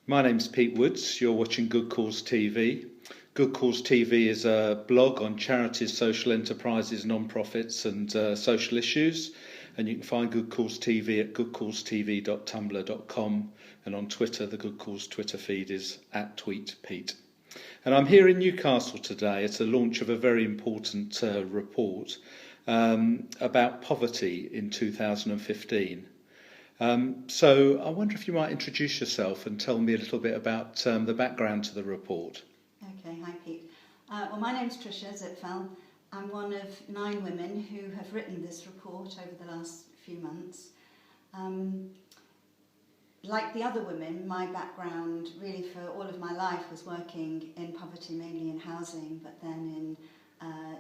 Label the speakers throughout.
Speaker 1: My name's Pete Woods. You're watching Good Cause TV. Good Cause TV is a blog on charities, social enterprises, non-profits and social issues. And you can find Good Cause TV at goodcausetv.tumblr.com, and on Twitter, the Good Cause Twitter feed is @tweetpete. And I'm here in Newcastle today at the launch of a very important report about poverty in 2015. So I wonder if you might introduce yourself and tell me a little bit about the background to the report.
Speaker 2: Okay, hi Pete. Well, my name's Tricia Zipfel. I'm one of 9 women who have written this report over the last few months. Like the other women, my background really for all of my life was working in poverty, mainly in housing, but then in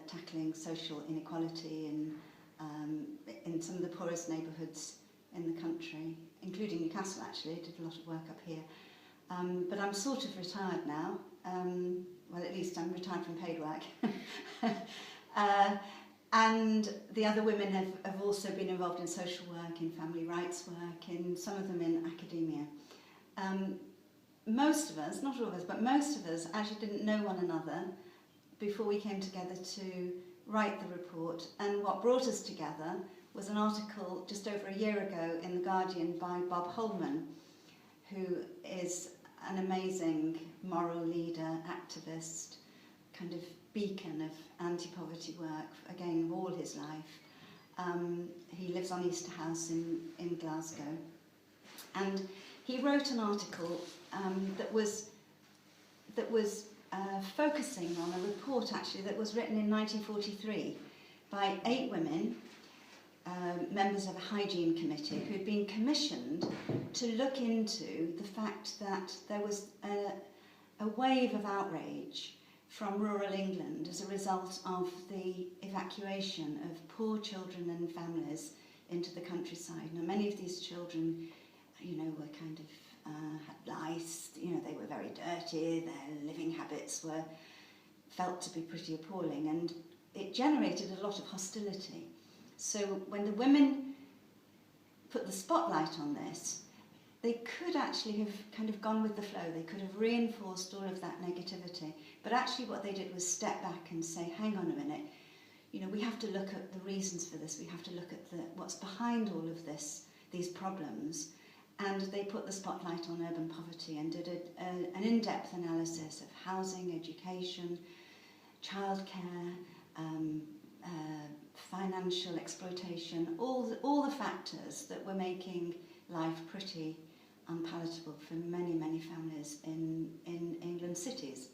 Speaker 2: tackling social inequality in some of the poorest neighbourhoods in the country, including Newcastle actually. I did a lot of work up here. But I'm sort of retired now. Well, at least I'm retired from paid work. And the other women have also been involved in social work, in family rights work, in some of them in academia. Most of us, not all of us, but most of us actually didn't know one another before we came together to write the report. And what brought us together was an article just over a year ago in The Guardian by Bob Holman, who is an amazing moral leader, activist, kind of beacon of anti-poverty work, again, of all his life. He lives on Easter House in Glasgow. And he wrote an article that was focusing on a report, actually, that was written in 1943 by 8 women, members of a hygiene committee who had been commissioned to look into the fact that there was a wave of outrage from rural England as a result of the evacuation of poor children and families into the countryside. Now, many of these children, were kind of had lice. They were very dirty. Their living habits were felt to be pretty appalling, and it generated a lot of hostility. So when the women put the spotlight on this, they could actually have kind of gone with the flow. They could have reinforced all of that negativity. But actually what they did was step back and say, hang on a minute, we have to look at the reasons for this. We have to look at what's behind all of these problems. And they put the spotlight on urban poverty and did an in-depth analysis of housing, education, childcare, financial exploitation, all the factors that were making life pretty unpalatable for many, many families in England cities.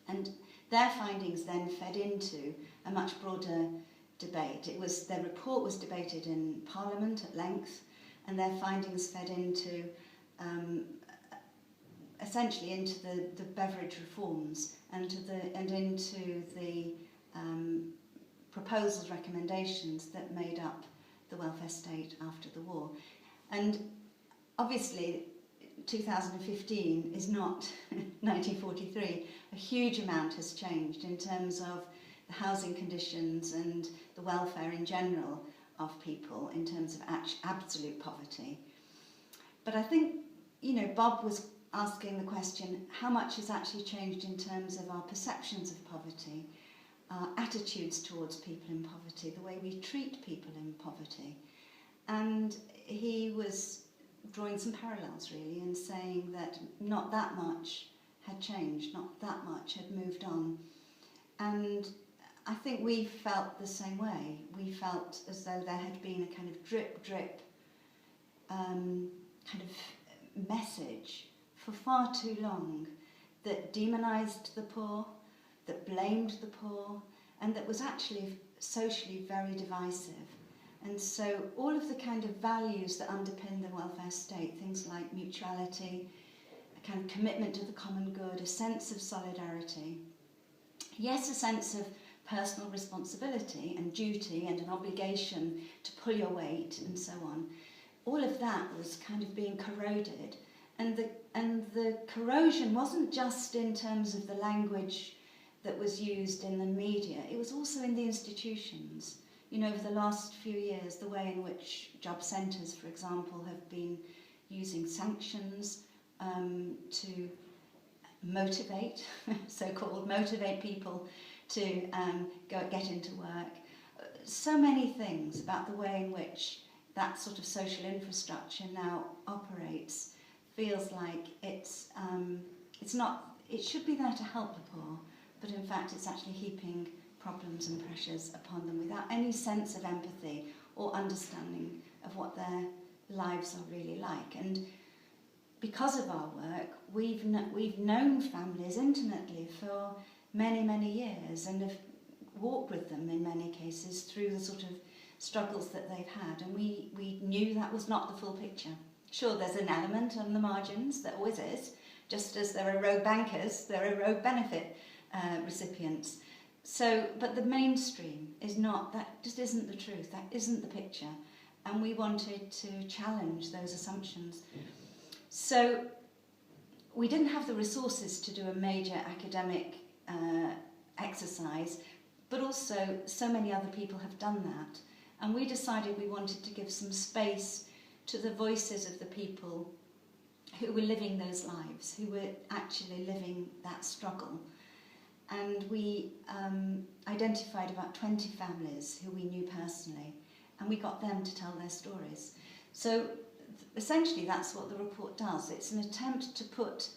Speaker 2: And their findings then fed into a much broader debate. Their report was debated in Parliament at length, and their findings fed into essentially into the beverage reforms and into the proposals, recommendations that made up the welfare state after the war. And obviously 2015 is not 1943. A huge amount has changed in terms of the housing conditions and the welfare in general of people in terms of absolute poverty. But I think, Bob was asking the question, how much has actually changed in terms of our perceptions of poverty, our attitudes towards people in poverty, the way we treat people in poverty. And he was drawing some parallels really and saying that not that much had changed, not that much had moved on. And I think we felt the same way. We felt as though there had been a kind of drip kind of message for far too long that demonised the poor, that blamed the poor, and that was actually socially very divisive. And so all of the kind of values that underpin the welfare state, things like mutuality, a kind of commitment to the common good, a sense of solidarity, yes, a sense of personal responsibility and duty and an obligation to pull your weight and so on, all of that was kind of being corroded. And the corrosion wasn't just in terms of the language that was used in the media, it was also in the institutions. Over the last few years, the way in which job centres, for example, have been using sanctions to motivate, so-called motivate people to get into work. So many things about the way in which that sort of social infrastructure now operates feels like it's not. It should be there to help the poor, but in fact it's actually heaping problems and pressures upon them without any sense of empathy or understanding of what their lives are really like. And because of our work, we've known families intimately for many, many years and have walked with them in many cases through the sort of struggles that they've had, and we knew that was not the full picture. Sure, there's an element on the margins, there always is, just as there are rogue bankers, there are rogue benefit recipients. So, but the mainstream is not, that just isn't the truth, that isn't the picture, and we wanted to challenge those assumptions. So we didn't have the resources to do a major academic exercise, but also so many other people have done that. And we decided we wanted to give some space to the voices of the people who were living those lives, who were actually living that struggle. And we identified about 20 families who we knew personally, and we got them to tell their stories. So essentially that's what the report does. It's an attempt to put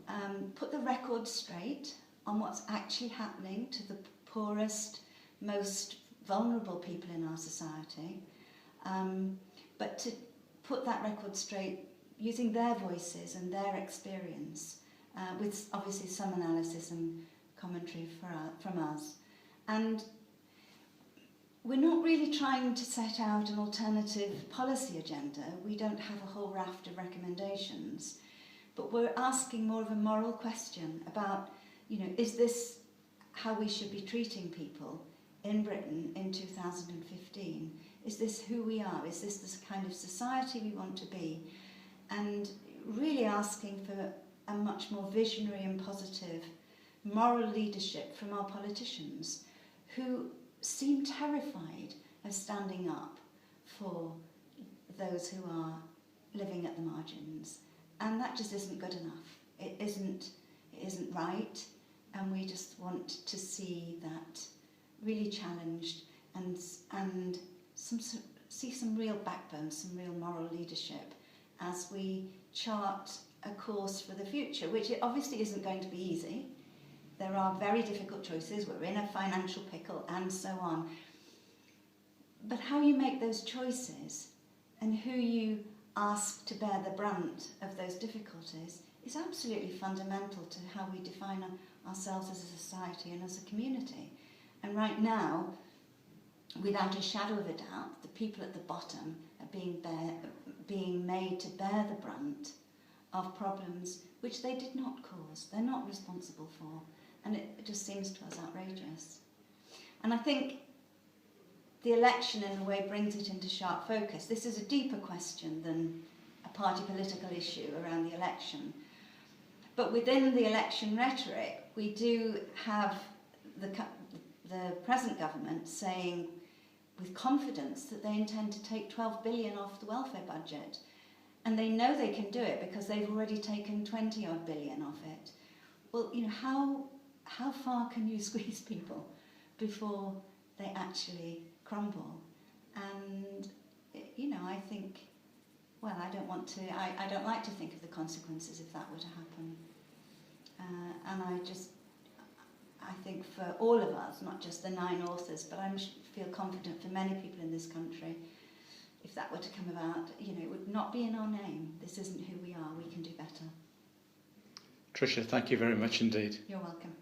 Speaker 2: the record straight on what's actually happening to the poorest, most vulnerable people in our society, but to put that record straight using their voices and their experience, with obviously some analysis and commentary from us. And we're not really trying to set out an alternative policy agenda. We don't have a whole raft of recommendations, but we're asking more of a moral question about, is this how we should be treating people in Britain in 2015? Is this who we are? Is this the kind of society we want to be? And really asking for a much more visionary and positive moral leadership from our politicians, who seem terrified of standing up for those who are living at the margins. And that just isn't good enough. It isn't right, and we just want to see that really challenged and see some real backbone, some real moral leadership as we chart a course for the future, which it obviously isn't going to be easy. There are very difficult choices, we're in a financial pickle and so on. But how you make those choices and who you ask to bear the brunt of those difficulties is absolutely fundamental to how we define ourselves as a society and as a community. And right now, without a shadow of a doubt, the people at the bottom are being made to bear the brunt of problems which they did not cause, they're not responsible for. And it just seems to us outrageous. And I think the election, in a way, brings it into sharp focus. This is a deeper question than a party political issue around the election. But within the election rhetoric, we do have the present government saying with confidence that they intend to take 12 billion off the welfare budget. And they know they can do it because they've already taken 20 odd billion off it. Well, how far can you squeeze people before they actually crumble? And, I think, I don't like to think of the consequences if that were to happen. And I think for all of us, not just the 9 authors, but I feel confident for many people in this country, if that were to come about, it would not be in our name. This isn't who we are. We can do better.
Speaker 1: Tricia, thank you very much indeed.
Speaker 2: You're welcome.